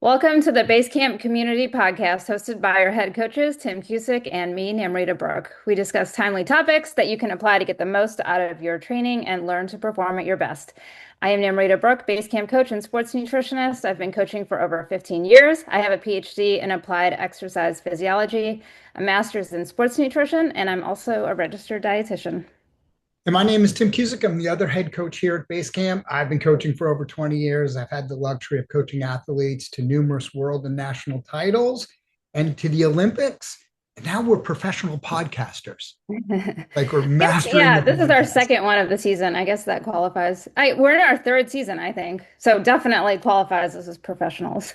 Welcome to the BaseCamp Community Podcast, hosted by our head coaches, Tim Cusick and me, Namrita Brooke. We discuss timely topics that you can apply to get the most out of your training and learn to perform at your best. I am Namrita Brooke, BaseCamp coach and sports nutritionist. I've been coaching for over 15 years. I have a PhD in applied exercise physiology, a master's in sports nutrition, and I'm also a registered dietitian. And my name is Tim Cusick. I'm the other head coach here at BaseCamp. I've been coaching for over 20 years. I've had the luxury of coaching athletes to numerous world and national titles and to the Olympics. And now we're professional podcasters. Like we're mastering Yeah, the this is our podcast. second one of the season. I guess that qualifies. We're in our third season, I think. So definitely qualifies us as professionals.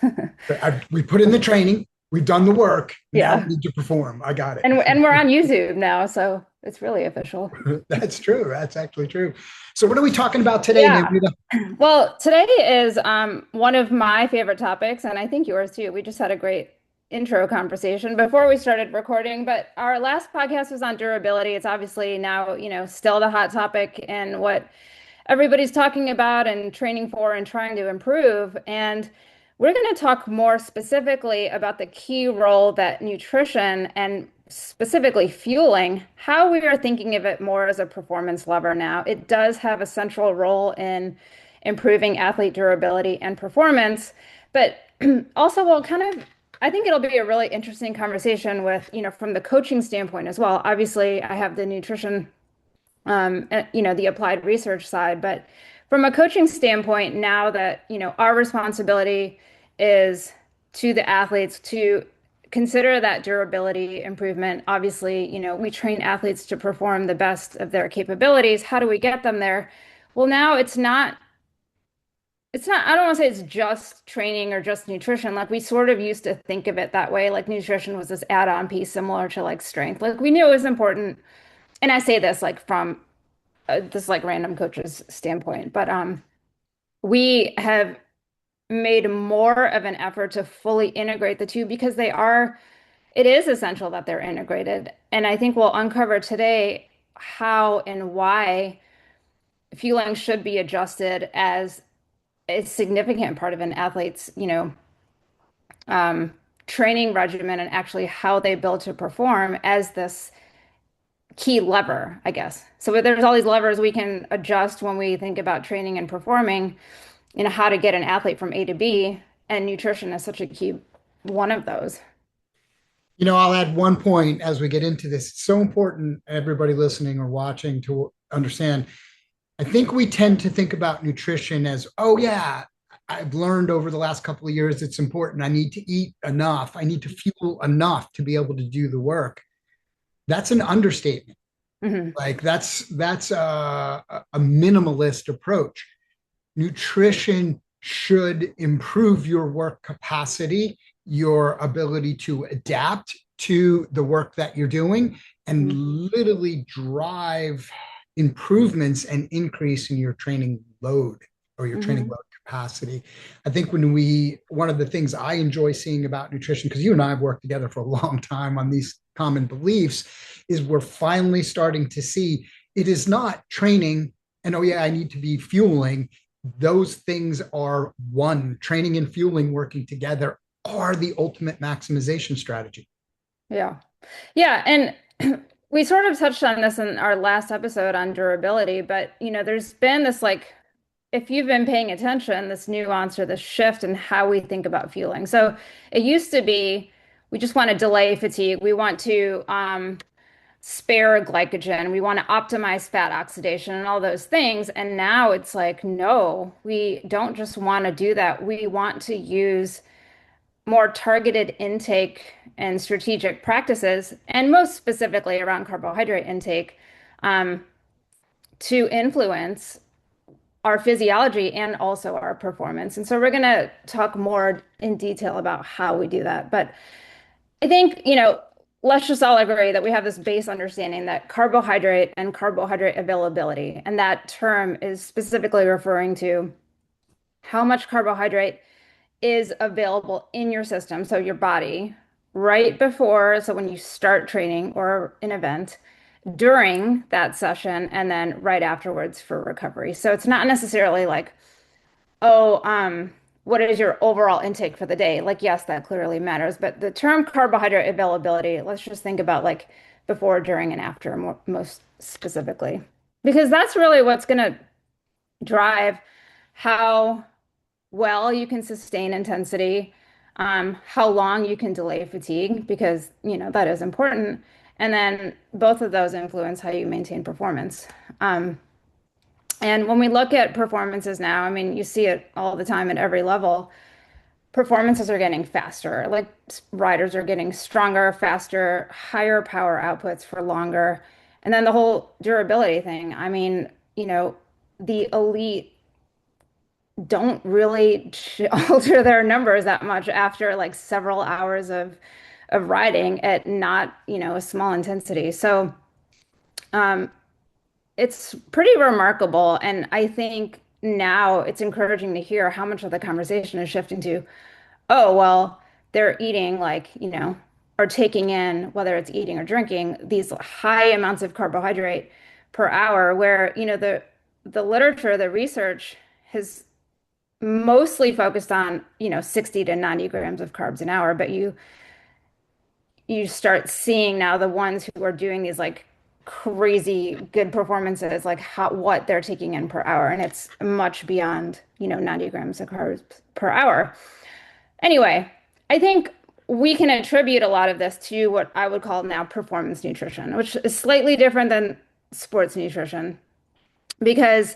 We put in the training, we've done the work. Now we Yeah. need to perform. I got And we're on YouTube now, so it's really official. it. That's true. That's actually true. So, what are we talking about today, Yeah. Namrita? Well, today is one of my favorite topics, and I think yours too. We just had a great intro conversation before we started recording, but our last podcast was on durability. It's obviously now, still the hot topic and what everybody's talking about and training for and trying to improve. And we're going to talk more specifically about the key role that nutrition and specifically fueling, how we are thinking of it more as a performance lever now. It does have a central role in improving athlete durability and performance, but also will kind of I think it'll be a really interesting conversation with, from the coaching standpoint as well. Obviously, I have the nutrition the applied research side. But from a coaching standpoint, now that, our responsibility is to the athletes to consider that durability improvement. Obviously, we train athletes to perform the best of their capabilities. How do we get them there? Well, now it's not, I don't want to say it's just training or just nutrition. Like we sort of used to think of it that way. Like nutrition was this add-on piece similar to like strength. Like we knew it was important. And I say this like from this like random coach's standpoint, but we have made more of an effort to fully integrate the two because it is essential that they're integrated. And I think we'll uncover today how and why fueling should be adjusted as a significant part of an athlete's, um, training regimen and actually how they build to perform as this key lever, I guess. So there's all these levers we can adjust when we think about training and performing, how to get an athlete from A to B, and nutrition is such a key one of those. I'll add one point as we get into this. It's so important, everybody listening or watching, to understand. I think we tend to think about nutrition as, oh, yeah, I've learned over the last couple of years it's important. I need to eat enough. I need to fuel enough to be able to do the work. That's an understatement. Hmm. Like that's a minimalist approach. Nutrition should improve your work capacity, your ability to adapt to the work that you're doing, and literally drive improvements and increase in your training load or your training Hmm. load capacity. I think one of the things I enjoy seeing about nutrition, because you and I have worked together for a long time on these common beliefs, is we're finally starting to see it is not training and, oh, yeah, I need to be fueling. Those things are one. Training and fueling working together are the ultimate maximization strategy. Yeah. Yeah. And we sort of touched on this in our last episode on durability, but there's been this like, if you've been paying attention, this nuance or this shift in how we think about fueling. So it used to be we just want to delay fatigue. We want to spare glycogen. We want to optimize fat oxidation and all those things. And now it's like, no, we don't just want to do that. We want to use more targeted intake and strategic practices, and most specifically around carbohydrate intake, um, to influence our physiology and also our performance. And so we're going to talk more in detail about how we do that. But I think, let's just all agree that we have this base understanding that carbohydrate and carbohydrate availability, and that term is specifically referring to how much carbohydrate is available in your system, so your body, right before, so when you start training or an event, during that session, and then right afterwards for recovery. So it's not necessarily like, oh, what is your overall intake for the day? Like, yes, that clearly matters, but the term carbohydrate availability, let's just think about like before, during, and after most specifically, because that's really what's going to drive how well you can sustain intensity, how long you can delay fatigue, because, that is important. And then both of those influence how you maintain performance. Um, and when we look at performances now, I mean, you see it all the time at every level. Performances are getting faster. Like riders are getting stronger, faster, higher power outputs for longer. And then the whole durability thing. I mean, the elite don't really alter their numbers that much after like several hours of riding at not, a small intensity. So, um, it's pretty remarkable. And I think now it's encouraging to hear how much of the conversation is shifting to, oh, well, they're eating like, or taking in, whether it's eating or drinking, these high amounts of carbohydrate per hour, where, the literature, the research has mostly focused on, 60 to 90 grams of carbs an hour, but you start seeing now the ones who are doing these like crazy good performances, like what they're taking in per hour, and it's much beyond, 90 grams of carbs per hour. Anyway, I think we can attribute a lot of this to what I would call now performance nutrition, which is slightly different than sports nutrition, because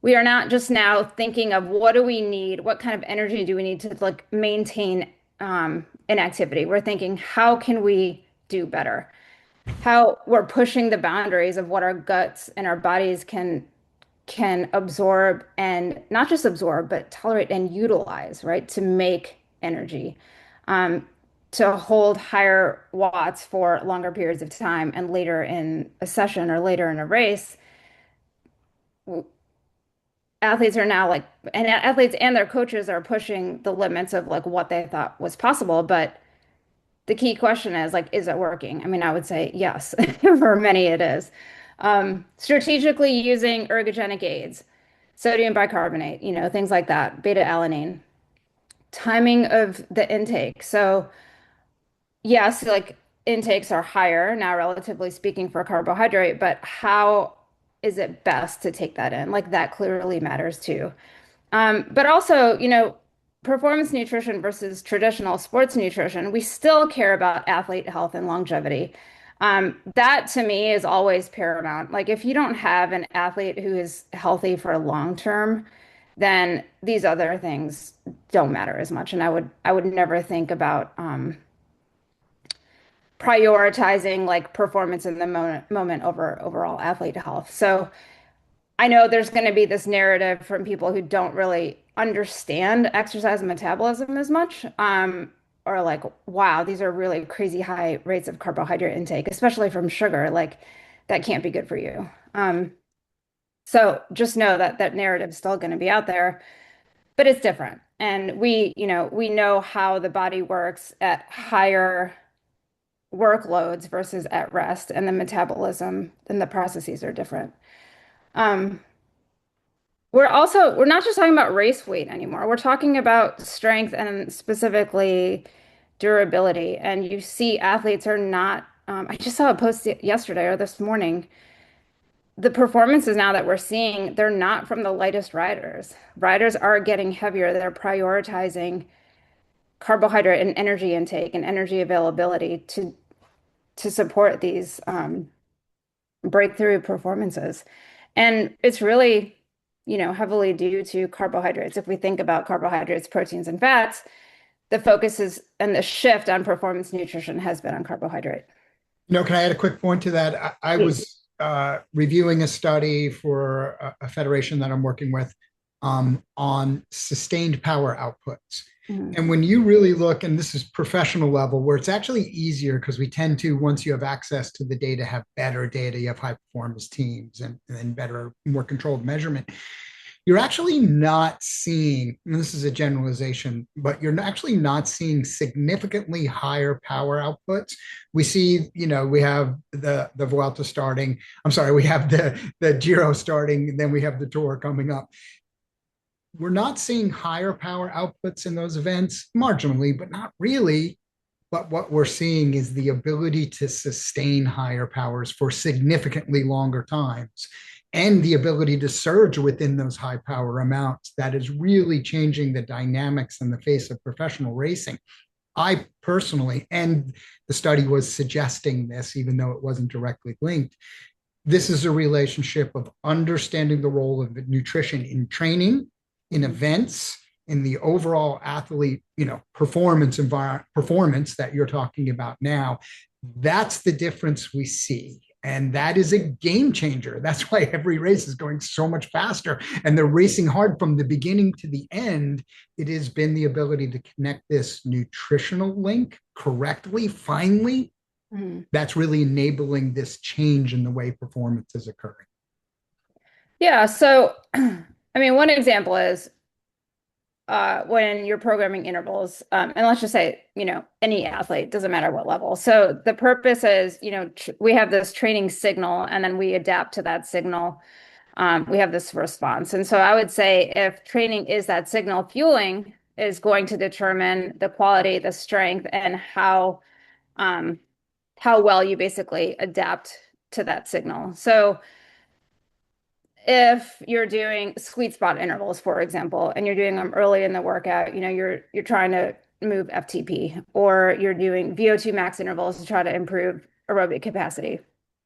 we are not just now thinking of what do we need, what kind of energy do we need to like maintain an activity. We're thinking, how can we do better? How we're pushing the boundaries of what our guts and our bodies can absorb, and not just absorb, but tolerate and utilize, right? To make energy, um, to hold higher watts for longer periods of time, and later in a session or later in a race, athletes are now like, and athletes and their coaches are pushing the limits of like what they thought was possible. But the key question is like, is it working? I mean, I would say yes. For many, it is. Strategically using ergogenic aids, sodium bicarbonate, things like that, beta alanine, timing of the intake. So yes, like intakes are higher now, relatively speaking, for carbohydrate, but how is it best to take that in? Like that clearly matters too. But also, performance nutrition versus traditional sports nutrition, we still care about athlete health and longevity. That to me is always paramount. Like if you don't have an athlete who is healthy for long term, then these other things don't matter as much. And I would never think about prioritizing like performance in the moment over overall athlete health. So I know there's going to be this narrative from people who don't really understand exercise and metabolism as much, or like, wow, these are really crazy high rates of carbohydrate intake, especially from sugar. Like, that can't be good for you. So just know that that narrative is still going to be out there, but it's different. And we know how the body works at higher workloads versus at rest, and the metabolism and the processes are different. Um, we're not just talking about race weight anymore. We're talking about strength and specifically durability. And you see athletes are not, I just saw a post yesterday or this morning. The performances now that we're seeing, they're not from the lightest riders. Riders are getting heavier. They're prioritizing carbohydrate and energy intake and energy availability to support these breakthrough performances. And it's really, heavily due to carbohydrates. If we think about carbohydrates, proteins, and fats, the focus is and the shift on performance nutrition has been on carbohydrate. Can I add a quick point to that? I Please. was reviewing a study for a federation that I'm working with on sustained power outputs. Mhm. And when you really look, and this is professional level, where it's actually easier because we tend to, once you have access to the data, have better data, you have high performance teams and better, more controlled measurement. You're actually not seeing, and this is a generalization, but you're actually not seeing significantly higher power outputs. We see, we have the Vuelta starting. I'm sorry, we have the Giro starting, and then we have the Tour coming up. we're not seeing higher power outputs in those events, marginally, but not really. But what we're seeing is the ability to sustain higher powers for significantly longer times and the ability to surge within those high power amounts that is really changing the dynamics in the face of professional racing. I personally, and the study was suggesting this, even though it wasn't directly linked, this is a relationship of understanding the role of nutrition in training, in Mhm. events, in the overall athlete, performance environment, performance that you're talking about now. That's the difference we see. And that is a game changer. That's why every race is going so much faster. And they're racing hard from the beginning to the end. It has been the ability to connect this nutritional link correctly, finally, Mhm. that's really enabling this change in the way performance is occurring. Yeah, so I mean, one example is when you're programming intervals, and let's just say, any athlete, doesn't matter what level. So the purpose is, we have this training signal, and then we adapt to that signal. We have this response. And so I would say if training is that signal, fueling is going to determine the quality, the strength, and um, how well you basically adapt to that signal. So if you're doing sweet spot intervals, for example, and you're doing them early in the workout, you're trying to move FTP, or you're doing VO2 max intervals to try to improve aerobic capacity,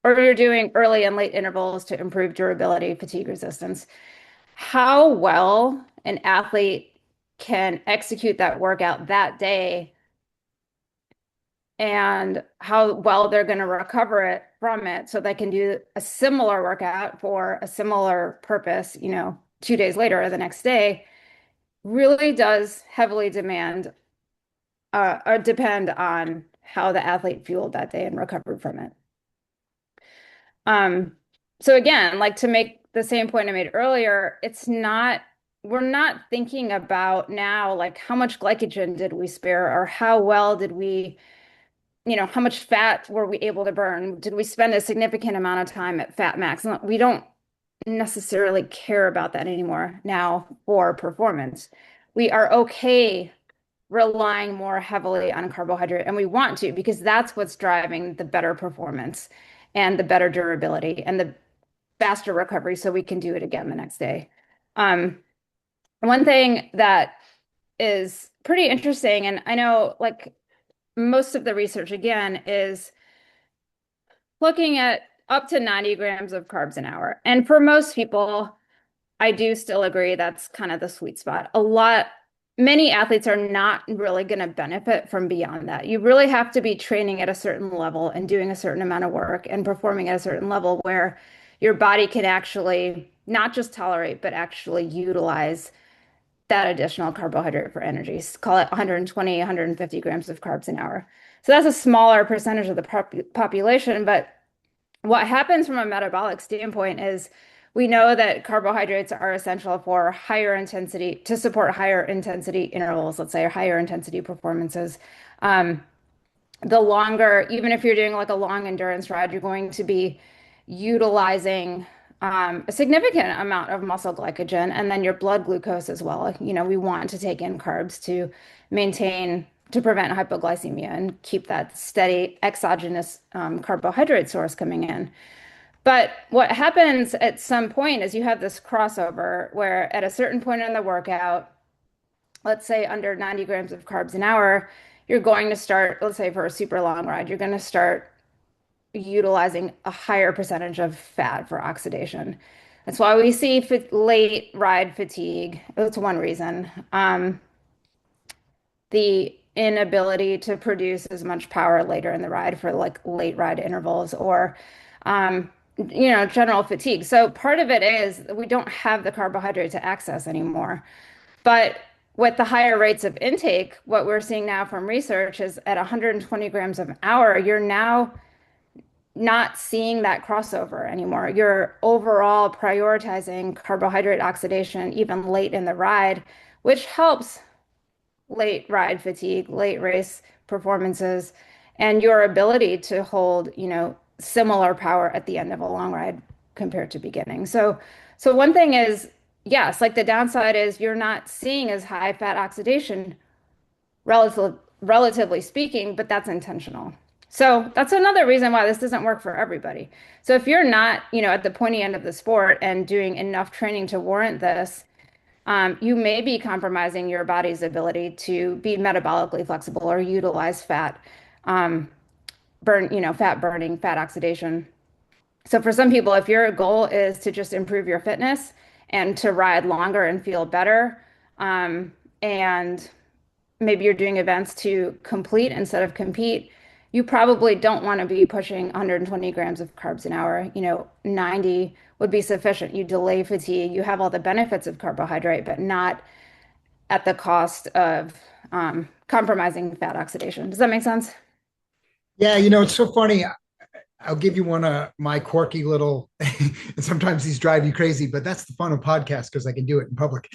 or you're doing early and late intervals to improve durability, fatigue resistance. How well an athlete can execute that workout that day and how well they're going to recover it from it so they can do a similar workout for a similar purpose, 2 days later or the next day, really does heavily or depend on how the athlete fueled that day and recovered from it. Um, so again, like to make the same point I made earlier, we're not thinking about now, like how much glycogen did we spare or how well did we how much fat were we able to burn? Did we spend a significant amount of time at fat max? We don't necessarily care about that anymore now for performance. We are okay relying more heavily on carbohydrate, and we want to because that's what's driving the better performance and the better durability and the faster recovery so we can do it again the next day. Um, One thing that is pretty interesting, and I know like most of the research again is looking at up to 90 grams of carbs an hour. And for most people, I do still agree that's kind of the sweet spot. Many athletes are not really going to benefit from beyond that. You really have to be training at a certain level and doing a certain amount of work and performing at a certain level where your body can actually not just tolerate, but actually utilize that additional carbohydrate for energy. Call it 120, 150 grams of carbs an hour. So that's a smaller percentage of the population, but what happens from a metabolic standpoint is we know that carbohydrates are essential for higher intensity to support higher intensity intervals, let's say, or higher intensity performances. Um, the longer, even if you're doing like a long endurance ride, you're going to be utilizing a significant amount of muscle glycogen and then your blood glucose as well. We want to take in carbs to prevent hypoglycemia and keep that steady exogenous carbohydrate source coming in. But what happens at some point is you have this crossover where at a certain point in the workout, let's say under 90 grams of carbs an hour, you're going to start, let's say for a super long ride, you're going to start utilizing a higher percentage of fat for oxidation. That's why we see late ride fatigue. That's one reason. The inability to produce as much power later in the ride for like late ride intervals or um, general fatigue. So part of it is we don't have the carbohydrate to access anymore. But with the higher rates of intake, what we're seeing now from research is at 120 grams an hour, you're now not seeing that crossover anymore. You're overall prioritizing carbohydrate oxidation even late in the ride, which helps late ride fatigue, late race performances, and your ability to hold, similar power at the end of a long ride compared to beginning. So one thing is yes, like the downside is you're not seeing as high fat oxidation relatively speaking, but that's intentional. So that's another reason why this doesn't work for everybody. So if you're not, at the pointy end of the sport and doing enough training to warrant this, you may be compromising your body's ability to be metabolically flexible or utilize fat, um, fat burning, fat oxidation. So for some people, if your goal is to just improve your fitness and to ride longer and feel better, and maybe you're doing events to complete instead of compete, you probably don't want to be pushing 120 grams of carbs an hour. 90 would be sufficient. You delay fatigue, you have all the benefits of carbohydrate, but not at the cost of compromising fat oxidation. Does that make sense? Yeah, it's so funny. I'll give you one of my quirky little, and sometimes these drive you crazy, but that's the fun of podcasts because I can do it in public.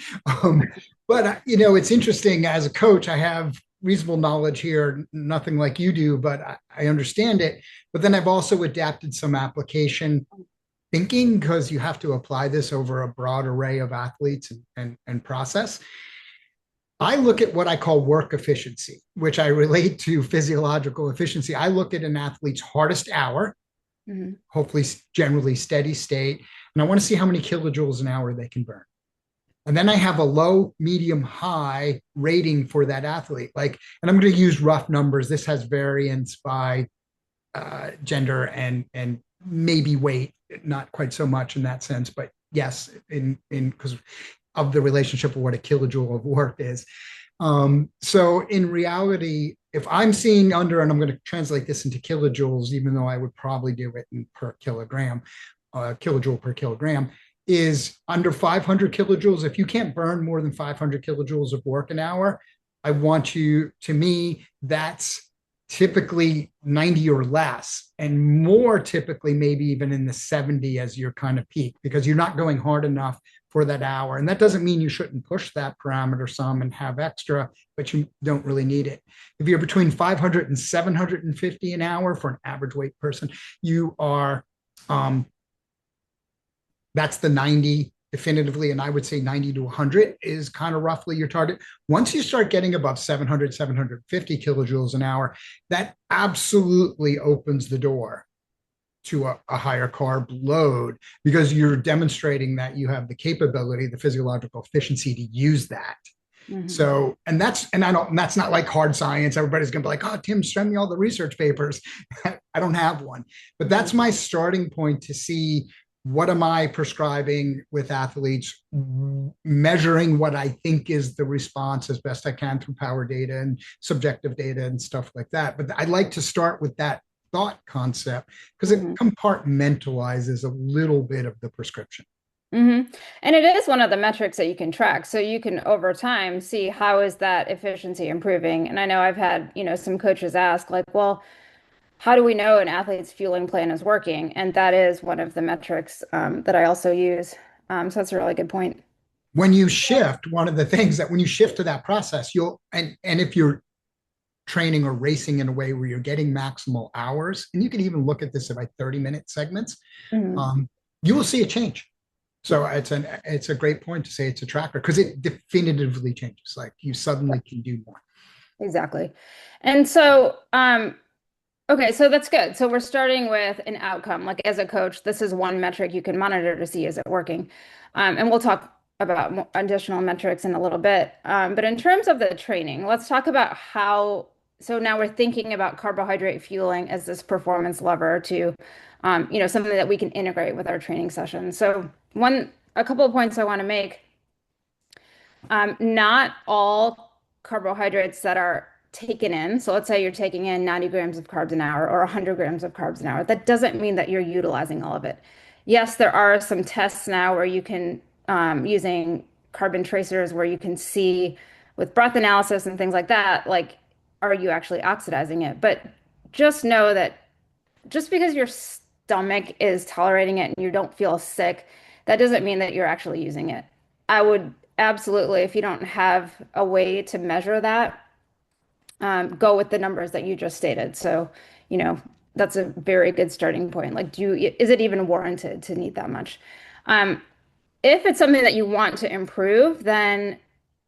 But it's interesting. As a coach, I have reasonable knowledge here, nothing like you do, but I understand it. But then I've also adapted some application thinking because you have to apply this over a broad array of athletes and process. I look at what I call work efficiency, which I relate to physiological efficiency. I look at an athlete's hardest hour, Mhm. hopefully generally steady state, and I want to see how many kilojoules an hour they can burn. And then I have a low, medium, high rating for that athlete. And I'm going to use rough numbers. This has variance by gender and maybe weight, not quite so much in that sense, but yes, in because of the relationship of what a kilojoule of work is. So in reality, if I'm seeing under, and I'm going to translate this into kilojoules, even though I would probably do it in per kilogram, kilojoule per kilogram, is under 500 kilojoules. If you can't burn more than 500 kilojoules of work an hour, I want you, to me, that's typically 90 or less, and more typically maybe even in the 70 as your kind of peak, because you're not going hard enough for that hour. And that doesn't mean you shouldn't push that parameter some and have extra, but you don't really need it. If you're between 500 and 750 an hour for an average weight person, you are, that's the 90 definitively. And I would say 90 to 100 is kind of roughly your target. Once you start getting above 700, 750 kilojoules an hour, that absolutely opens the door to a higher carb load because you're demonstrating that you have the capability, the physiological efficiency to use that. Mhm. So, and that's not like hard science. Everybody's going to be like, oh, Tim, send me all the research papers. I don't have one, but that's Mhm. my starting point to see what am I prescribing with athletes, measuring what I think is the response as best I can through power data and subjective data and stuff like that. But I like to start with that thought concept because it Mhm. compartmentalizes a little bit of the prescription. hmm And it is one of the metrics that you can track. So you can over time see how is that efficiency improving. And I know I've had, some coaches ask like, well, how do we know an athlete's fueling plan is working? And that is one of the metrics that I also use. So that's a really good point. When you shift, one of the things that when you shift to that process, you'll and if you're training or racing in a way where you're getting maximal hours, and you can even look at this at like 30-minute segments, Mhm. um, you will see a change. So it's a great point to say it's a tracker because it definitively changes. Like you suddenly can do more. Exactly. And so, okay, so that's good. So we're starting with an outcome. Like as a coach, this is one metric you can monitor to see is it working. And we'll talk about additional metrics in a little bit. But in terms of the training, let's talk about how. So now we're thinking about carbohydrate fueling as this performance lever to, something that we can integrate with our training sessions. So a couple of points I want to make. Not all carbohydrates that are taken in. So let's say you're taking in 90 grams of carbs an hour or 100 grams of carbs an hour. That doesn't mean that you're utilizing all of it. Yes, there are some tests now where you can, using carbon tracers, where you can see with breath analysis and things like that, like, are you actually oxidizing it? But just know that just because your stomach is tolerating it and you don't feel sick, that doesn't mean that you're actually using it. I would absolutely, if you don't have a way to measure that, go with the numbers that you just stated. So, you know, that's a very good starting point. Like, is it even warranted to need that much? Um, if it's something that you want to improve, then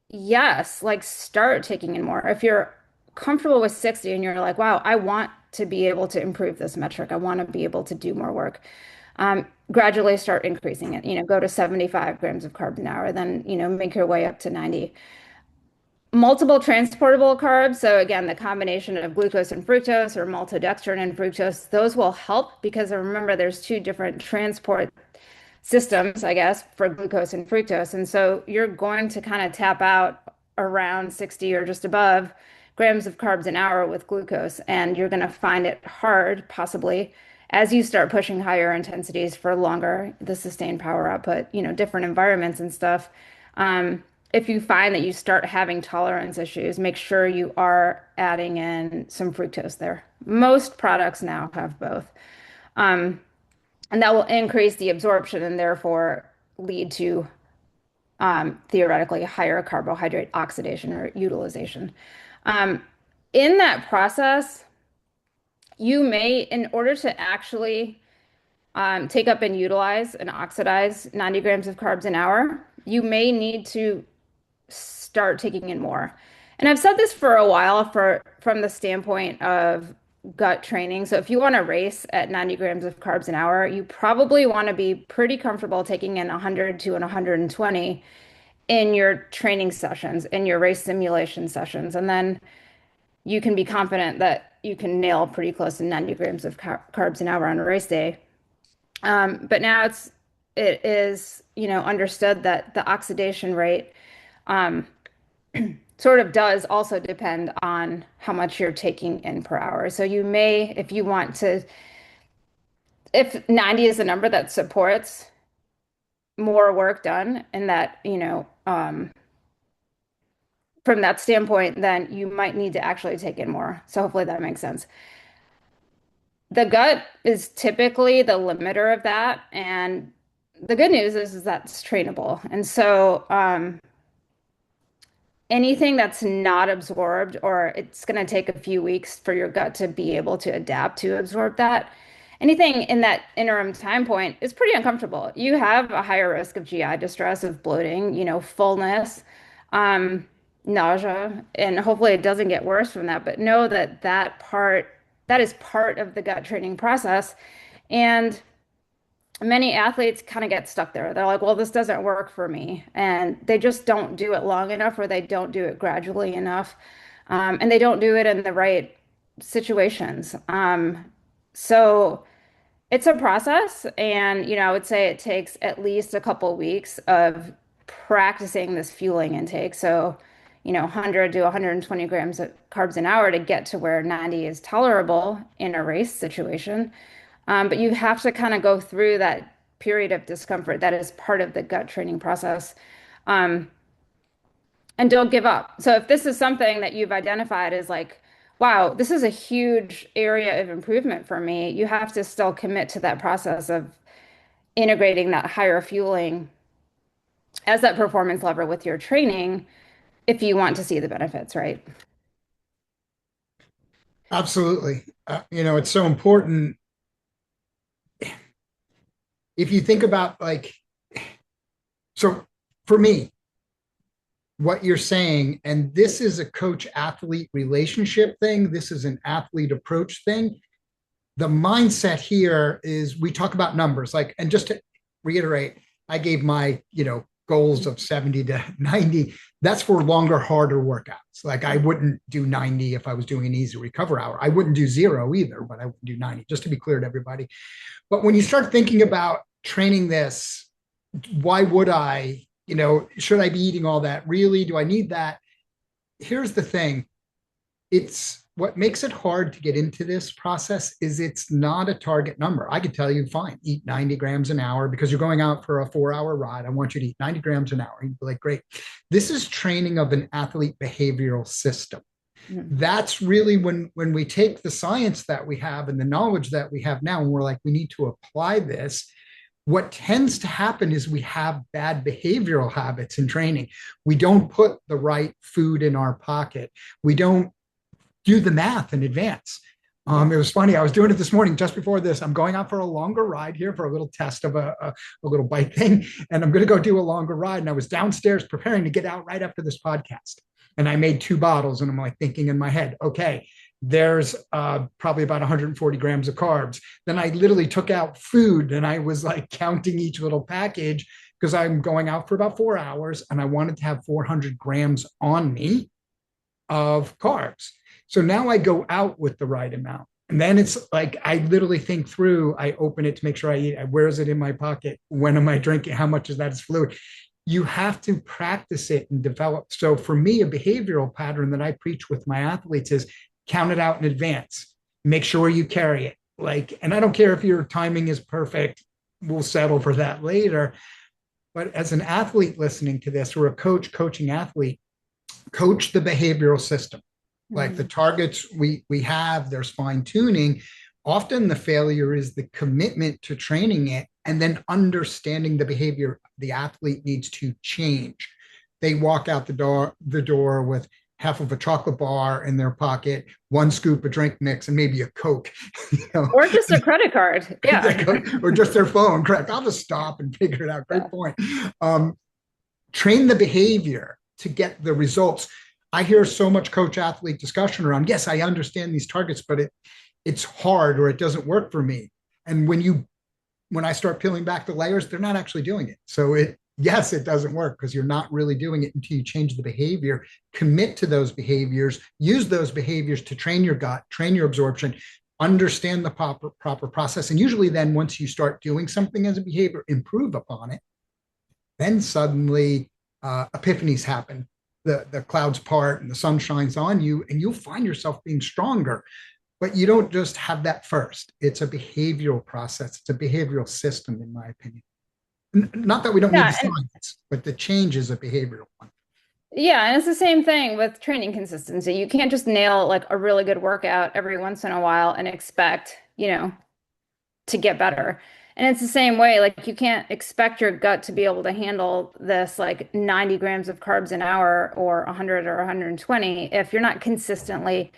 yes, like start taking in more. If you're comfortable with 60 and you're like, wow, I want to be able to improve this metric. I want to be able to do more work. Gradually start increasing it. Go to 75 grams of carbs an hour, then, make your way up to 90. Multiple transportable carbs. So again, the combination of glucose and fructose or maltodextrin and fructose, those will help because remember there's two different transport systems, I guess, for glucose and fructose. And so you're going to kind of tap out around 60 or just above grams of carbs an hour with glucose. And you're going to find it hard, possibly, as you start pushing higher intensities for longer, the sustained power output, different environments and stuff. If you find that you start having tolerance issues, make sure you are adding in some fructose there. Most products now have both. And that will increase the absorption and therefore lead to theoretically higher carbohydrate oxidation or utilization. Um, in that process, you may, in order to actually take up and utilize and oxidize 90 grams of carbs an hour, you may need to start taking in more. And I've said this for a while from the standpoint of gut training. So if you want to race at 90 grams of carbs an hour, you probably want to be pretty comfortable taking in 100 to 120 in your training sessions, in your race simulation sessions. And then you can be confident that you can nail pretty close to 90 grams of carbs an hour on a race day. But now it is, understood that the oxidation rate sort of does also depend on how much you're taking in per hour. So you may, if you want to, if 90 is a number that supports more work done and that, from that standpoint, then you might need to actually take in more. So hopefully that makes sense. The gut is typically the limiter of that. And the good news is that's trainable. And so, anything that's not absorbed, or it's going to take a few weeks for your gut to be able to adapt to absorb that, anything in that interim time point is pretty uncomfortable. You have a higher risk of GI distress, of bloating, fullness, um, nausea, and hopefully it doesn't get worse from that. But know that that is part of the gut training process. And many athletes kind of get stuck there. They're like, well, this doesn't work for me. And they just don't do it long enough or they don't do it gradually enough. And they don't do it in the right situations. So it's a process. And, I would say it takes at least a couple weeks of practicing this fueling intake. So, 100 to 120 grams of carbs an hour to get to where 90 is tolerable in a race situation. But you have to kind of go through that period of discomfort that is part of the gut training process. Um, and don't give up. So if this is something that you've identified as like, wow, this is a huge area of improvement for me, you have to still commit to that process of integrating that higher fueling as that performance lever with your training if you want to see the benefits, right? Absolutely. It's so important. If you think about so for me, what you're saying, and this is a coach athlete relationship thing, this is an athlete approach thing. The mindset here is we talk about numbers, and just to reiterate, I gave my, goals of 70 to 90. That's for longer, harder workouts. Like I wouldn't do 90 if I was doing an easy recover hour. I wouldn't do 0 either, but I would do 90, just to be clear to everybody. But when you start thinking about training this, why would I, should I be eating all that? Really? Do I need that? Here's the thing. It's what makes it hard to get into this process is it's not a target number. I could tell you, fine, eat 90 grams an hour because you're going out for a 4-hour ride. I want you to eat 90 grams an hour. You'd be like, great. This is training of an athlete behavioral system. That's really when we take the science that we have and the knowledge that we have now, and we're like, we need to apply this. What tends to happen is we have bad behavioral habits in training. We don't put the right food in our pocket. We don't do the math in advance. It was funny. I was doing it this morning just before this. I'm going out for a longer ride here for a little test of a little bike thing. And I'm going to go do a longer ride. And I was downstairs preparing to get out right after this podcast. And I made two bottles. And I'm like thinking in my head, okay, there's probably about 140 grams of carbs. Then I literally took out food and I was like counting each little package because I'm going out for about 4 hours and I wanted to have 400 grams on me of carbs. So now I go out with the right amount. And then it's like I literally think through, I open it to make sure I eat. Where is it in my pocket? When am I drinking? How much of that is fluid? You have to practice it and develop. So for me, a behavioral pattern that I preach with my athletes is count it out in advance. Make sure you carry it. Like, and I don't care if your timing is perfect, we'll settle for that later. But as an athlete listening to this, or a coach coaching athlete, coach the behavioral system. Like the Mm. targets we have, there's fine tuning. Often the failure is the commitment to training it and then understanding the behavior the athlete needs to change. They walk out the door with half of a chocolate bar in their pocket, one scoop of drink mix, and maybe a Coke, you know, Or just a credit card. Yeah. or just their phone. Correct. I'll just stop and figure it out. Yeah. Great point. Um, Train the behavior to get the results. I hear so much coach athlete discussion around, yes, I understand these targets, but it's hard or it doesn't work for me. And when I start peeling back the layers, they're not actually doing it. So yes, it doesn't work because you're not really doing it until you change the behavior, commit to those behaviors, use those behaviors to train your gut, train your absorption, understand the proper process. And usually then once you start doing something as a behavior, improve upon it, then suddenly epiphanies happen. The clouds part and the sun shines on you, and you'll find yourself being stronger. But you don't just have that first. It's a behavioral process. It's a behavioral system, in my opinion. Not that we don't need the Yeah. And science, but the change is a behavioral one. yeah, and it's the same thing with training consistency. You can't just nail like a really good workout every once in a while and expect, to get better. And it's the same way, like you can't expect your gut to be able to handle this like 90 grams of carbs an hour or 100 or 120 if you're not consistently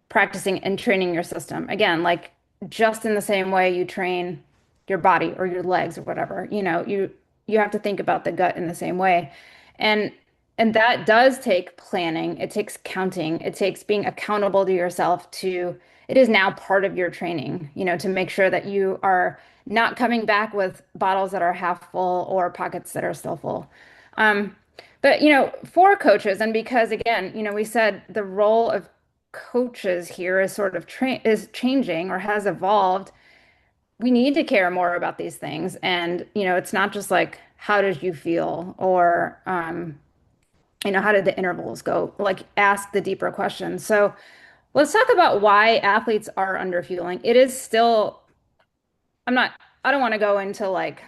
practicing and training your system. Again, like just in the same way you train your body or your legs or whatever, you have to think about the gut in the same way. And and that does take planning. It takes counting. It takes being accountable to yourself to it is now part of your training, to make sure that you are not coming back with bottles that are half full or pockets that are still full. Um, but for coaches, and because again, we said the role of coaches here is sort of is changing or has evolved. We need to care more about these things, and it's not just like how did you feel or how did the intervals go? Like ask the deeper questions. So let's talk about why athletes are underfueling. It is still, I'm not, I don't want to go into like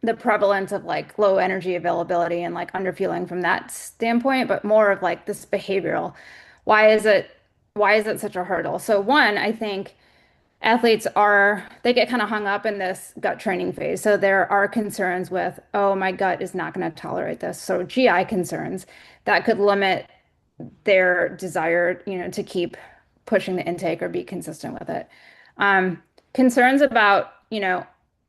the prevalence of like low energy availability and like underfueling from that standpoint, but more of like this behavioral. Why is it why is it such a hurdle? So one, I think they get kind of hung up in this gut training phase. So there are concerns with, oh, my gut is not going to tolerate this. So GI concerns that could limit their desire, to keep pushing the intake or be consistent with it. Concerns about,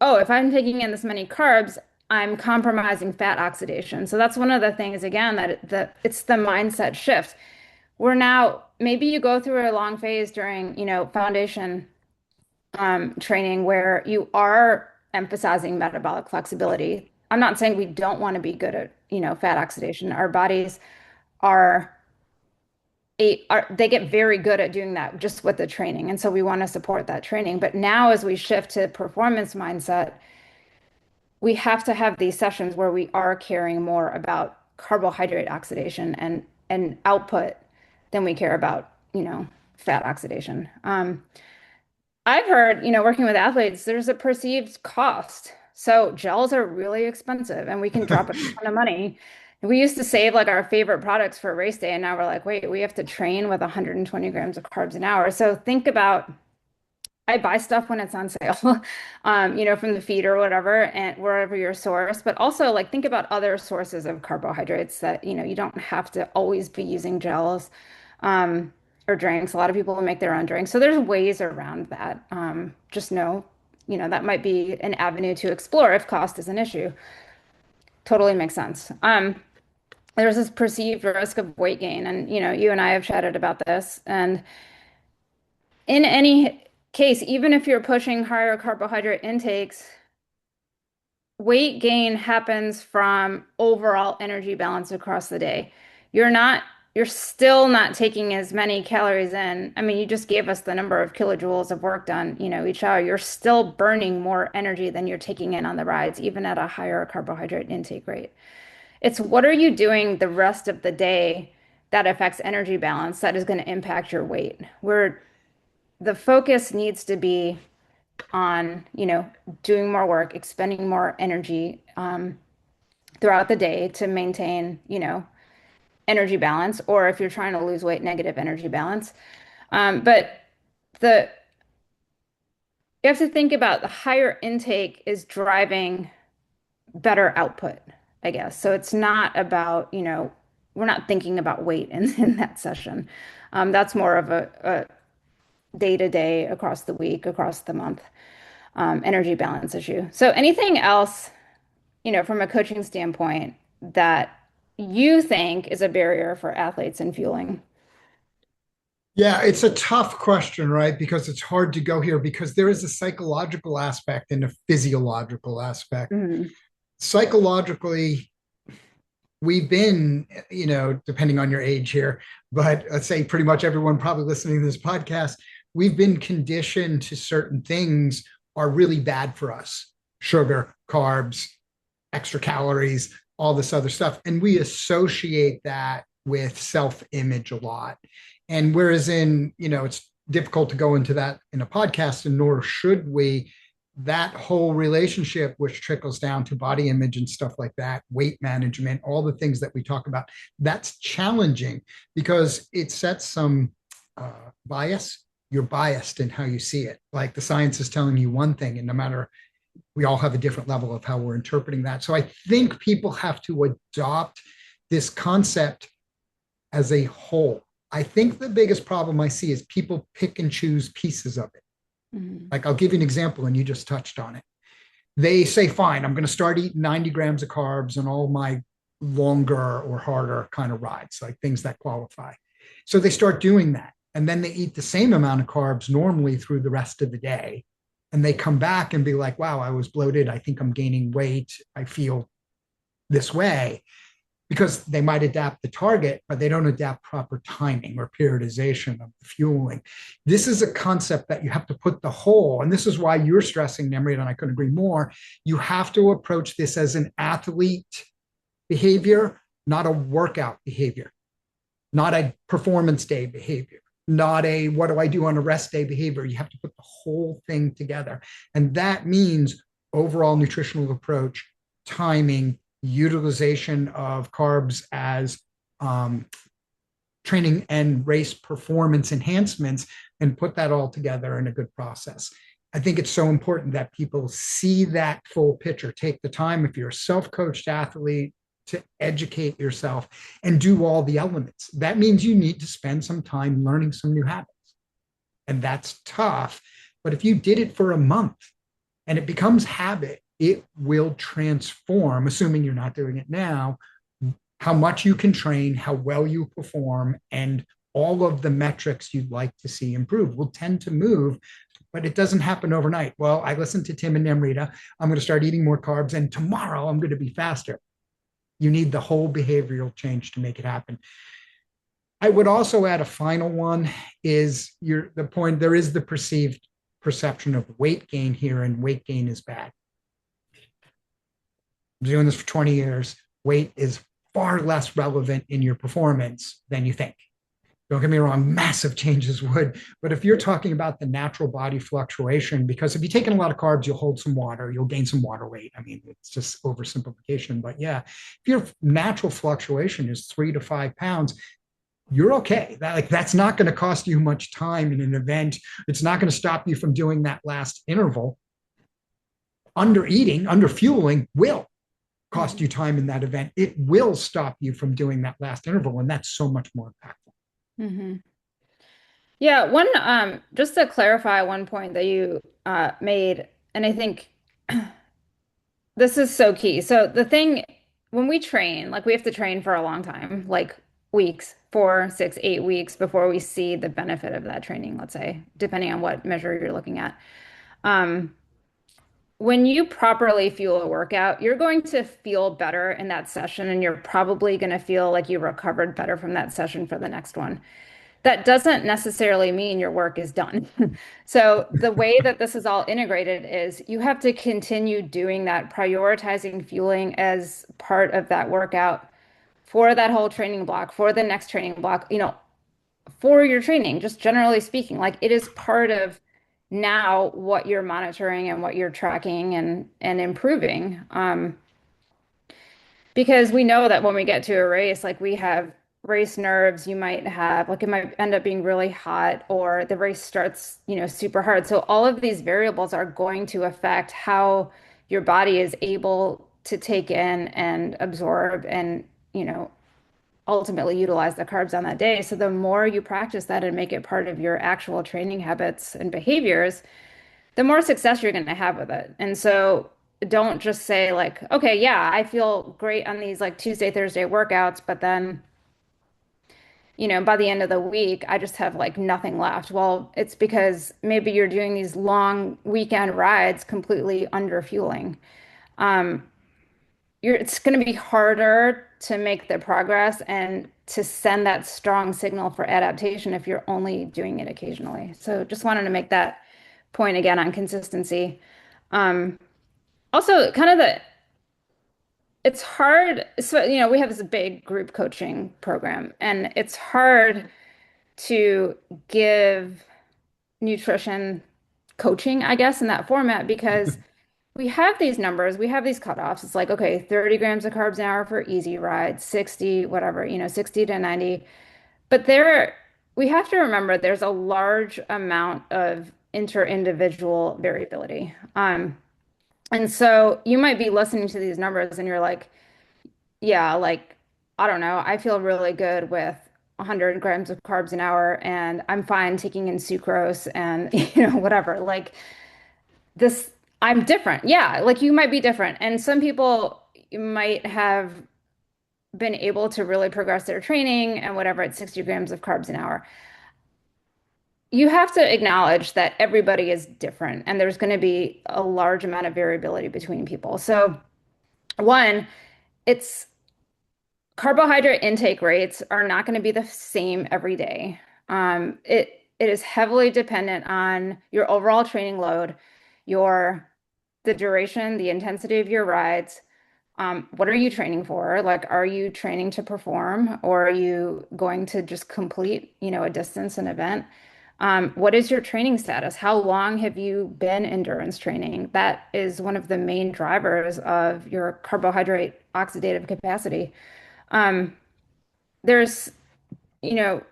oh, if I'm taking in this many carbs, I'm compromising fat oxidation. So that's one of the things, again, that it's the mindset shift. We're now, maybe you go through a long phase during, foundation training where you are emphasizing metabolic flexibility. I'm not saying we don't want to be good at, fat oxidation. Our bodies are they get very good at doing that just with the training. And so we want to support that training. But now as we shift to performance mindset, we have to have these sessions where we are caring more about carbohydrate oxidation and output than we care about, fat oxidation. I've heard, working with athletes, there's a perceived cost. So gels are really expensive and we can drop a ton of money. We used to save like our favorite products for race day, and now we're like, wait, we have to train with 120 grams of carbs an hour. So think about, I buy stuff when it's on sale, from the feed or whatever, and wherever your source, but also like think about other sources of carbohydrates that, you don't have to always be using gels. or drinks. A lot of people will make their own drinks. So there's ways around that. Just know, that might be an avenue to explore if cost is an issue. Totally makes sense. There's this perceived risk of weight gain, and you and I have chatted about this. And in any case, even if you're pushing higher carbohydrate intakes, weight gain happens from overall energy balance across the day. You're not, you're still not taking as many calories in. I mean, you just gave us the number of kilojoules of work done, each hour. You're still burning more energy than you're taking in on the rides, even at a higher carbohydrate intake rate. It's what are you doing the rest of the day that affects energy balance that is going to impact your weight? Where the focus needs to be on, doing more work, expending more energy throughout the day to maintain, energy balance, or if you're trying to lose weight, negative energy balance. But the you have to think about the higher intake is driving better output, I guess. So it's not about, we're not thinking about weight in that session. That's more of a day to day, across the week, across the month, energy balance issue. So anything else, from a coaching standpoint that you think is a barrier for athletes in fueling? Yeah, it's a tough question, right? Because it's hard to go here because there is a psychological aspect and a physiological aspect. Mhm. Psychologically, we've been, depending on your age here, but let's say pretty much everyone probably listening to this podcast, we've been conditioned to certain things are really bad for us: sugar, carbs, extra calories, all this other stuff. And we associate that with self image a lot. And whereas it's difficult to go into that in a podcast, and nor should we, that whole relationship, which trickles down to body image and stuff like that, weight management, all the things that we talk about, that's challenging because it sets some bias. You're biased in how you see it. Like the science is telling you one thing, and no matter, we all have a different level of how we're interpreting that. So I think people have to adopt this concept as a whole. I think the biggest problem I see is people pick and choose pieces of it. Mhm. Like I'll give you an example, and you just touched on it. They say, fine, I'm going to start eating 90 grams of carbs on all my longer or harder kind of rides, like things that qualify. So they start doing that. And then they eat the same amount of carbs normally through the rest of the day. And they come back and be like, wow, I was bloated. I think I'm gaining weight. I feel this way, because they might adapt the target, but they don't adapt proper timing or periodization of the fueling. This is a concept that you have to put the whole, and this is why you're stressing, Namrita, and I couldn't agree more. You have to approach this as an athlete behavior, not a workout behavior, not a performance day behavior, not a what do I do on a rest day behavior. You have to put the whole thing together. And that means overall nutritional approach, timing, utilization of carbs as training and race performance enhancements, and put that all together in a good process. I think it's so important that people see that full picture. Take the time, if you're a self-coached athlete, to educate yourself and do all the elements. That means you need to spend some time learning some new habits. And that's tough. But if you did it for a month and it becomes habit, it will transform, assuming you're not doing it now, how much you can train, how well you perform, and all of the metrics you'd like to see improve will tend to move, but it doesn't happen overnight. Well, I listened to Tim and Namrita. I'm going to start eating more carbs, and tomorrow I'm going to be faster. You need the whole behavioral change to make it happen. I would also add a final one is the point, there is the perceived perception of weight gain here, and weight gain is bad. I'm doing this for 20 years. Weight is far less relevant in your performance than you think. Don't get me wrong, massive changes would. But if you're talking about the natural body fluctuation, because if you're taking a lot of carbs, you'll hold some water, you'll gain some water weight. I mean, it's just oversimplification. But yeah, if your natural fluctuation is 3 to 5 pounds, you're okay. That's not going to cost you much time in an event. It's not going to stop you from doing that last interval. Under eating, under fueling will cost you time in that event. It will stop you from doing that last interval. And that's so much more impactful. Mm-hmm. Yeah, one just to clarify one point that you made, and I think this is so key. So the thing when we train, like we have to train for a long time, like weeks, 4, 6, 8 weeks before we see the benefit of that training, let's say, depending on what measure you're looking at. Um, when you properly fuel a workout, you're going to feel better in that session, and you're probably going to feel like you recovered better from that session for the next one. That doesn't necessarily mean your work is done. So the way that this is all integrated is you have to continue doing that, prioritizing fueling as part of that workout for that whole training block, for the next training block, for your training, just generally speaking. Like it is part of now what you're monitoring and what you're tracking and improving. Because we know that when we get to a race, like we have race nerves, you might have, like it might end up being really hot or the race starts, super hard. So all of these variables are going to affect how your body is able to take in and absorb and, ultimately utilize the carbs on that day. So the more you practice that and make it part of your actual training habits and behaviors, the more success you're going to have with it. And so don't just say like, okay, yeah, I feel great on these like Tuesday, Thursday workouts, but then, by the end of the week, I just have like nothing left. Well, it's because maybe you're doing these long weekend rides completely under fueling. Um, it's going to be harder to make the progress and to send that strong signal for adaptation if you're only doing it occasionally. So just wanted to make that point again on consistency. Um, Also, kind of it's hard. So, we have this big group coaching program, and it's hard to give nutrition coaching, I guess, in that format because we have these numbers, we have these cutoffs. It's like, okay, 30 grams of carbs an hour for easy rides, 60, whatever, 60 to 90. But we have to remember there's a large amount of inter-individual variability. And so you might be listening to these numbers and you're like, yeah, like, I don't know, I feel really good with 100 grams of carbs an hour and I'm fine taking in sucrose and, whatever. Like, this, I'm different. Yeah, like you might be different. And some people might have been able to really progress their training and whatever at 60 grams of carbs an hour. You have to acknowledge that everybody is different and there's going to be a large amount of variability between people. So, one, it's carbohydrate intake rates are not going to be the same every day. It is heavily dependent on your overall training load, your the duration, the intensity of your rides. What are you training for? Like, are you training to perform, or are you going to just complete, a distance, an event? What is your training status? How long have you been endurance training? That is one of the main drivers of your carbohydrate oxidative capacity. Um, there's, you know,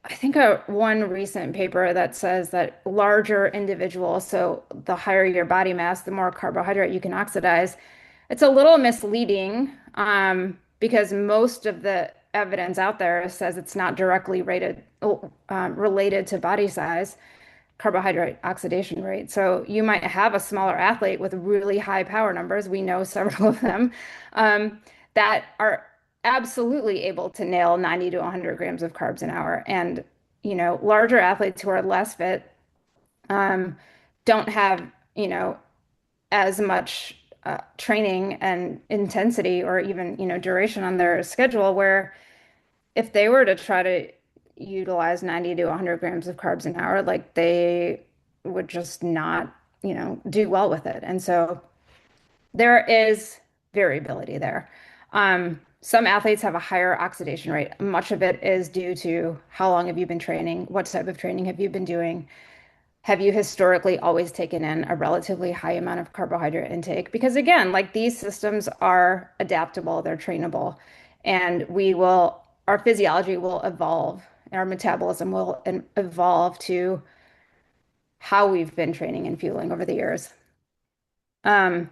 I think one recent paper that says that larger individuals, so the higher your body mass, the more carbohydrate you can oxidize. It's a little misleading because most of the evidence out there says it's not directly related to body size, carbohydrate oxidation rate. So you might have a smaller athlete with really high power numbers. We know several of them that are absolutely able to nail 90 to 100 grams of carbs an hour. And, larger athletes who are less fit um, don't have, as much training and intensity or even, duration on their schedule where if they were to try to utilize 90 to 100 grams of carbs an hour, like they would just not, do well with it. And so there is variability there. Some athletes have a higher oxidation rate. Much of it is due to how long have you been training? What type of training have you been doing? Have you historically always taken in a relatively high amount of carbohydrate intake? Because again, like these systems are adaptable, they're trainable, and our physiology will evolve, and our metabolism will evolve to how we've been training and fueling over the years. Um,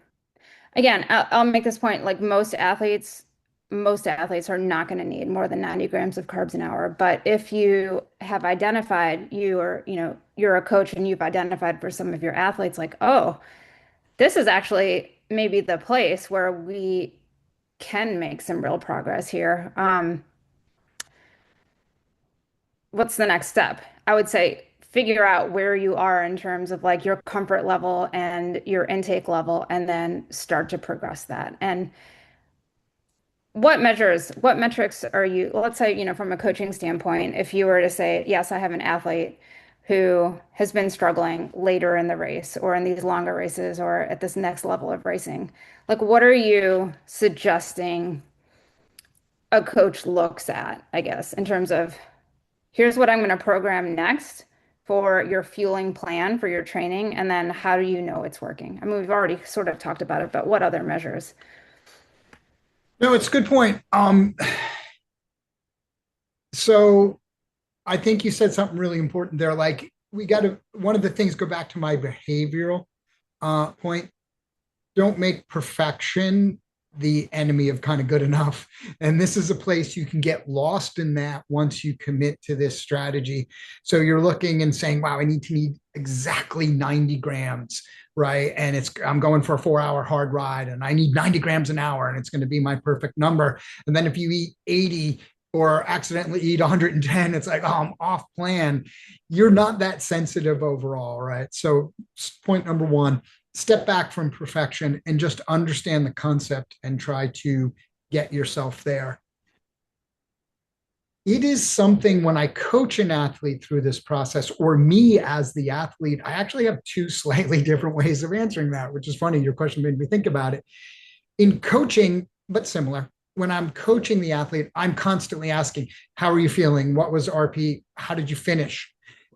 Again, I'll make this point, like most athletes most athletes are not going to need more than 90 grams of carbs an hour. But if you have identified you or, you're a coach and you've identified for some of your athletes, like, oh, this is actually maybe the place where we can make some real progress here. What's the next step? I would say figure out where you are in terms of like your comfort level and your intake level, and then start to progress that. And what metrics are you, let's say, from a coaching standpoint, if you were to say, yes, I have an athlete who has been struggling later in the race or in these longer races or at this next level of racing, like what are you suggesting a coach looks at, I guess, in terms of here's what I'm going to program next for your fueling plan for your training, and then how do you know it's working? I mean, we've already sort of talked about it, but what other measures? No, it's a good point. So I think you said something really important there. Like we got to, one of the things, go back to my behavioral point. Don't make perfection the enemy of kind of good enough. And this is a place you can get lost in that once you commit to this strategy. So you're looking and saying, wow, I need exactly 90 grams, right? And I'm going for a 4 hour hard ride and I need 90 grams an hour and it's going to be my perfect number. And then if you eat 80 or accidentally eat 110, it's like, oh, I'm off plan. You're not that sensitive overall, right? So point number one, step back from perfection and just understand the concept and try to get yourself there. It is something when I coach an athlete through this process, or me as the athlete, I actually have two slightly different ways of answering that, which is funny. Your question made me think about it. In coaching, but similar, when I'm coaching the athlete, I'm constantly asking, how are you feeling? What was RP? How did you finish?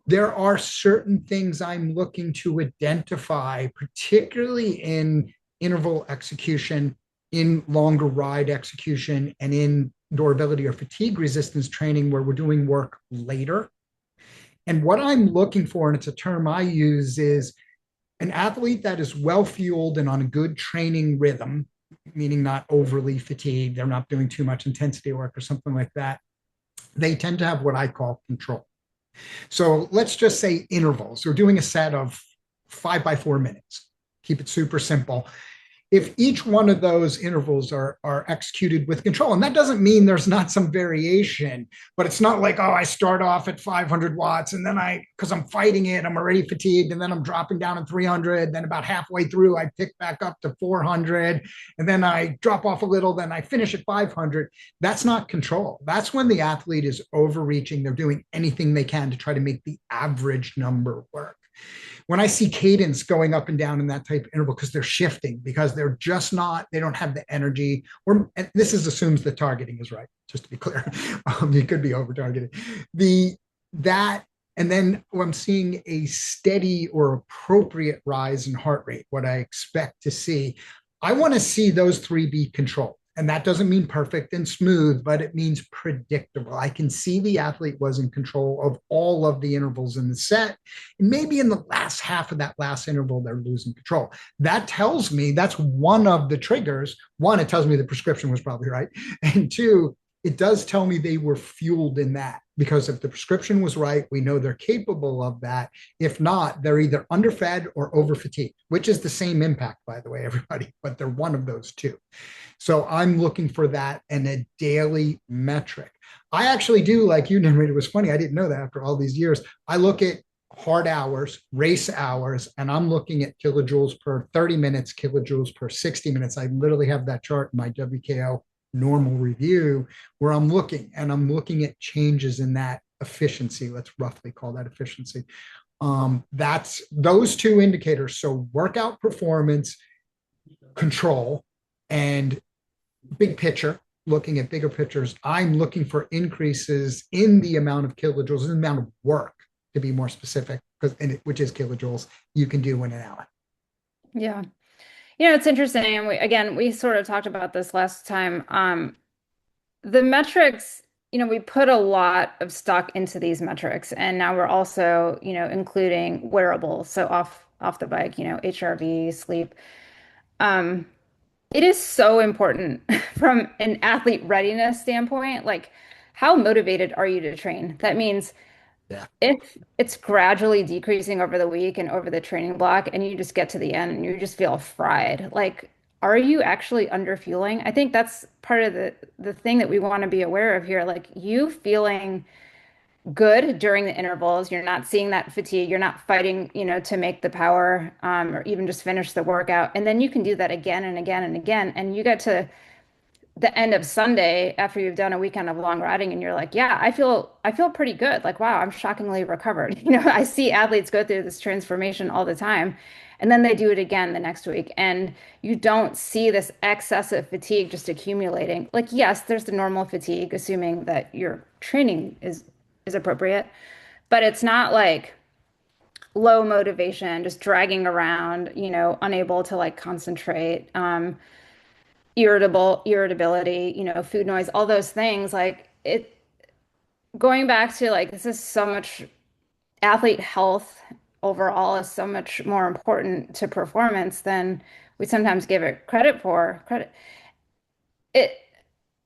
There are certain things I'm looking to identify, particularly in interval execution, in longer ride execution, and in durability or fatigue resistance training where we're doing work later. And what I'm looking for, and it's a term I use, is an athlete that is well fueled and on a good training rhythm, meaning not overly fatigued, they're not doing too much intensity work or something like that. They tend to have what I call control. So let's just say intervals. We're doing a set of 5 by 4 minutes. Keep it super simple. If each one of those intervals are executed with control, and that doesn't mean there's not some variation, but it's not like, oh, I start off at 500 watts and then because I'm fighting it, I'm already fatigued, and then I'm dropping down to 300. Then about halfway through, I pick back up to 400, and then I drop off a little, then I finish at 500. That's not control. That's when the athlete is overreaching. They're doing anything they can to try to make the average number work. When I see cadence going up and down in that type of interval, because they're shifting, because they're just not, they don't have the energy, or this assumes the targeting is right, just to be clear. You could be over targeted. That, and then I'm seeing a steady or appropriate rise in heart rate, what I expect to see. I want to see those three be controlled. And that doesn't mean perfect and smooth, but it means predictable. I can see the athlete was in control of all of the intervals in the set. And maybe in the last half of that last interval, they're losing control. That tells me that's one of the triggers. One, it tells me the prescription was probably right. And two, it does tell me they were fueled in that, because if the prescription was right, we know they're capable of that. If not, they're either underfed or over fatigued, which is the same impact, by the way, everybody, but they're one of those two. So I'm looking for that and a daily metric. I actually do, like you, Namrita. It was funny. I didn't know that after all these years. I look at hard hours, race hours, and I'm looking at kilojoules per 30 minutes, kilojoules per 60 minutes. I literally have that chart in my WKO normal review where I'm looking at changes in that efficiency. Let's roughly call that efficiency. That's those two indicators. So workout performance, control, and big picture, looking at bigger pictures, I'm looking for increases in the amount of kilojoules, in the amount of work, to be more specific, which is kilojoules you can do in an hour. Yeah. It's interesting. And we sort of talked about this last time. The metrics, we put a lot of stock into these metrics, and now we're also, including wearables. So off the bike, HRV, sleep. Um, It is so important from an athlete readiness standpoint. Like, how motivated are you to train? That means Yeah. if it's gradually decreasing over the week and over the training block, and you just get to the end and you just feel fried, like, are you actually under fueling? I think that's part of the thing that we want to be aware of here. Like, you feeling good during the intervals, you're not seeing that fatigue, you're not fighting, to make the power, or even just finish the workout, and then you can do that again and again and again, and you get to the end of Sunday after you've done a weekend of long riding and you're like, yeah, I feel pretty good. Like, wow, I'm shockingly recovered. I see athletes go through this transformation all the time. And then they do it again the next week. And you don't see this excessive fatigue just accumulating. Like, yes, there's the normal fatigue, assuming that your training is appropriate, but it's not like low motivation, just dragging around, unable to like concentrate. Irritability, food noise, all those things. Like it going back to like this is so much athlete health overall is so much more important to performance than we sometimes give it credit for. It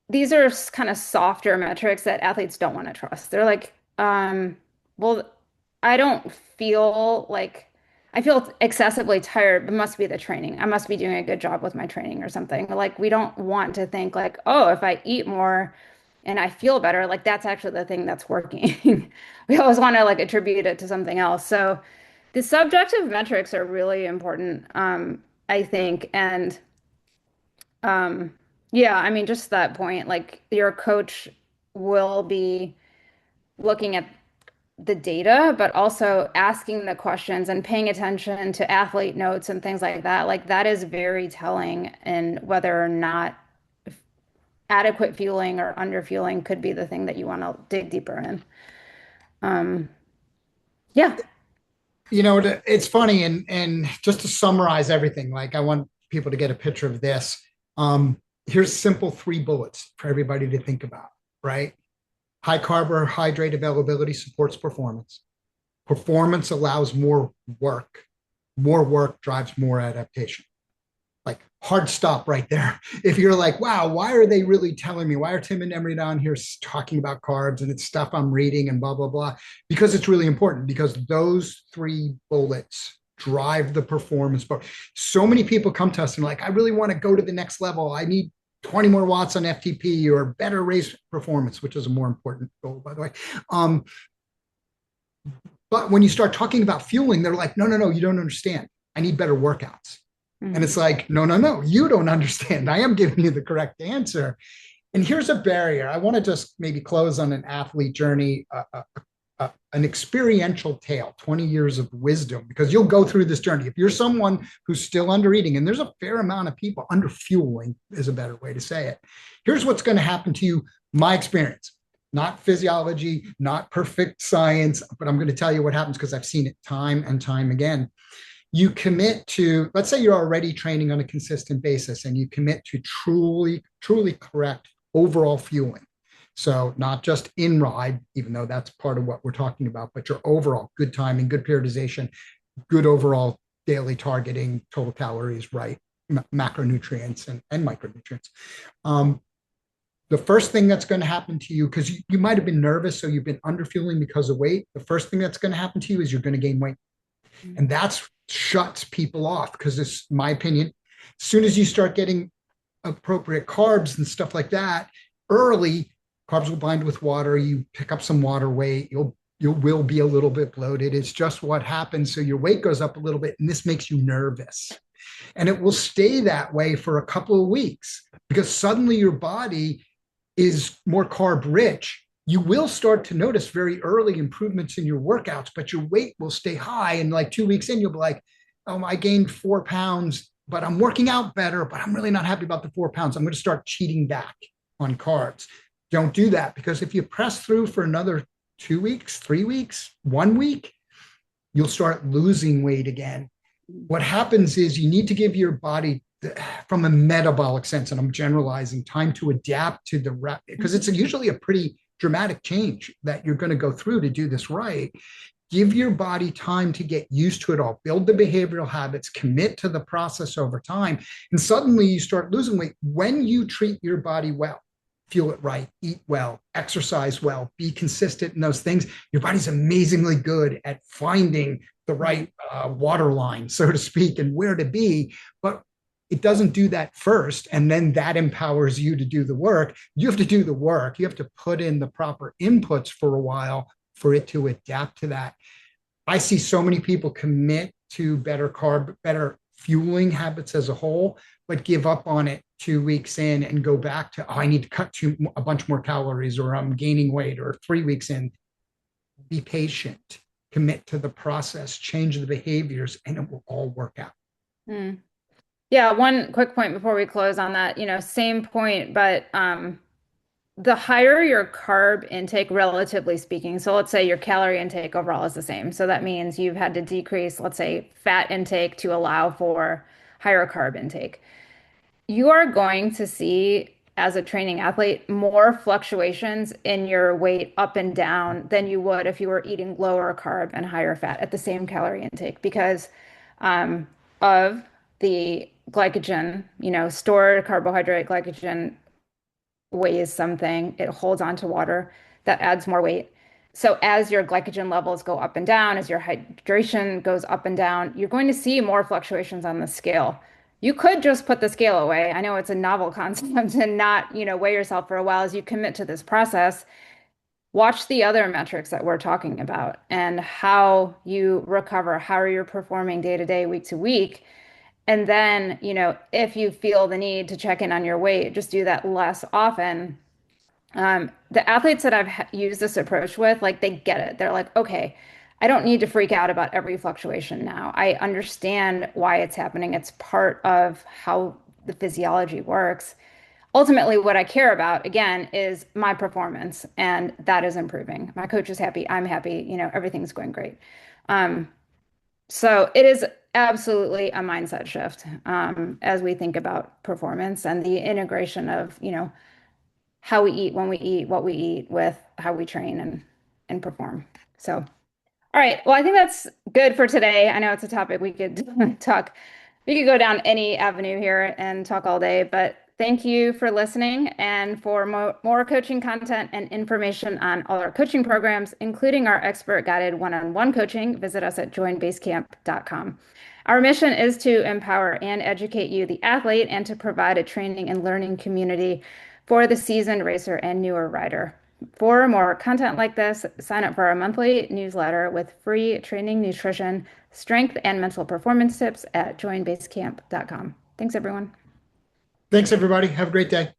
these are kind of softer metrics that athletes don't want to trust. They're like, well, I don't feel like I feel excessively tired, but must be the training. I must be doing a good job with my training or something. Like, we don't want to think like, oh, if I eat more and I feel better, like that's actually the thing that's working. We always want to like attribute it to something else. So the subjective metrics are really important, I think. And yeah, I mean, just that point, like your coach will be looking at the data, but also asking the questions and paying attention to athlete notes and things like that. Like that is very telling in whether or not adequate fueling or under fueling could be the thing that you want to dig deeper in. Um, yeah. It's funny, and just to summarize everything, like I want people to get a picture of this. Here's simple three bullets for everybody to think about, right? High carbohydrate availability supports performance. Performance allows more work. More work drives more adaptation. Like hard stop right there. If you're like, wow, why are they really telling me? Why are Tim and Emery down here talking about carbs and it's stuff I'm reading and blah, blah, blah? Because it's really important because those three bullets drive the performance. But so many people come to us and like, I really want to go to the next level. I need 20 more watts on FTP or better race performance, which is a more important goal, by the way. But when you start talking about fueling, they're like, no, no, no, you don't understand. I need better workouts. And it's Mhm. like, no, no, no, you don't understand. I am giving you the correct answer. And here's a barrier. I want to just maybe close on an athlete journey, an experiential tale, 20 years of wisdom, because you'll go through this journey. If you're someone who's still under eating, and there's a fair amount of people under fueling, is a better way to say it. Here's what's going to happen to you. My experience, not physiology, not perfect science, but I'm going to tell you what happens because I've seen it time and time again. You commit to, let's say you're already training on a consistent basis and you commit to truly, truly correct overall fueling. So not just in ride, even though that's part of what we're talking about, but your overall good timing, good periodization, good overall daily targeting, total calories, right, macronutrients and micronutrients. Um, the first thing that's going to happen to you, because you might have been nervous, so you've been underfueling because of weight. The first thing that's going to happen to you is you're going to gain weight. And that's shuts people off because it's my opinion. As soon as you start getting appropriate carbs and stuff like that early, carbs will bind with water. You pick up some water weight. You will be a little bit bloated. It's just what happens. So your weight goes up a little bit, and this makes you nervous. And it will stay that way for a couple of weeks because suddenly your body is more carb rich. You will start to notice very early improvements in your workouts, but your weight will stay high. And like 2 weeks in, you'll be like, oh, I gained 4 pounds, but I'm working out better, but I'm really not happy about the 4 pounds. I'm going to start cheating back on carbs. Don't do that because if you press through for another 2 weeks, 3 weeks, 1 week, you'll start losing weight again. What happens is you need to give your body from a metabolic sense, and I'm generalizing, time to adapt to the because it's usually a pretty dramatic change that you're going to go through to do this right. Give your body time to get used to it all, build the behavioral habits, commit to the process over time. And suddenly you start losing weight when you treat your body well, fuel it right, eat well, exercise well, be consistent in those things. Your body's amazingly good at finding the right water line, so to speak, and where to be. But it doesn't do that first. And then that empowers you to do the work. You have to do the work. You have to put in the proper inputs for a while for it to adapt to that. I see so many people commit to better fueling habits as a whole, but give up on it 2 weeks in and go back to, oh, I need to cut a bunch more calories, or I'm gaining weight, or 3 weeks in. Be patient, commit to the process, change the behaviors, and it will all work out. Mm. Yeah, one quick point before we close on that, same point, but the higher your carb intake, relatively speaking, so let's say your calorie intake overall is the same. So that means you've had to decrease, let's say, fat intake to allow for higher carb intake. You are going to see, as a training athlete, more fluctuations in your weight up and down than you would if you were eating lower carb and higher fat at the same calorie intake because um, of the glycogen, stored carbohydrate glycogen weighs something, it holds onto water, that adds more weight. So as your glycogen levels go up and down, as your hydration goes up and down, you're going to see more fluctuations on the scale. You could just put the scale away. I know it's a novel concept and not, weigh yourself for a while as you commit to this process. Watch the other metrics that we're talking about and how you recover, how you're performing day to day, week to week. And then, if you feel the need to check in on your weight, just do that less often. The athletes that I've used this approach with, like they get it. They're like, okay, I don't need to freak out about every fluctuation now. I understand why it's happening. It's part of how the physiology works. Ultimately, what I care about, again, is my performance, and that is improving. My coach is happy. I'm happy. Everything's going great. Um, so it is absolutely a mindset shift as we think about performance and the integration of, how we eat, when we eat, what we eat with how we train and perform. So, all right. Well, I think that's good for today. I know it's a topic we could we could go down any avenue here and talk all day, but thank you for listening. And for more coaching content and information on all our coaching programs, including our expert guided one-on-one coaching, visit us at joinbasecamp.com. Our mission is to empower and educate you, the athlete, and to provide a training and learning community for the seasoned racer and newer rider. For more content like this, sign up for our monthly newsletter with free training, nutrition, strength, and mental performance tips at joinbasecamp.com. Thanks, everyone. Thanks, everybody. Have a great day.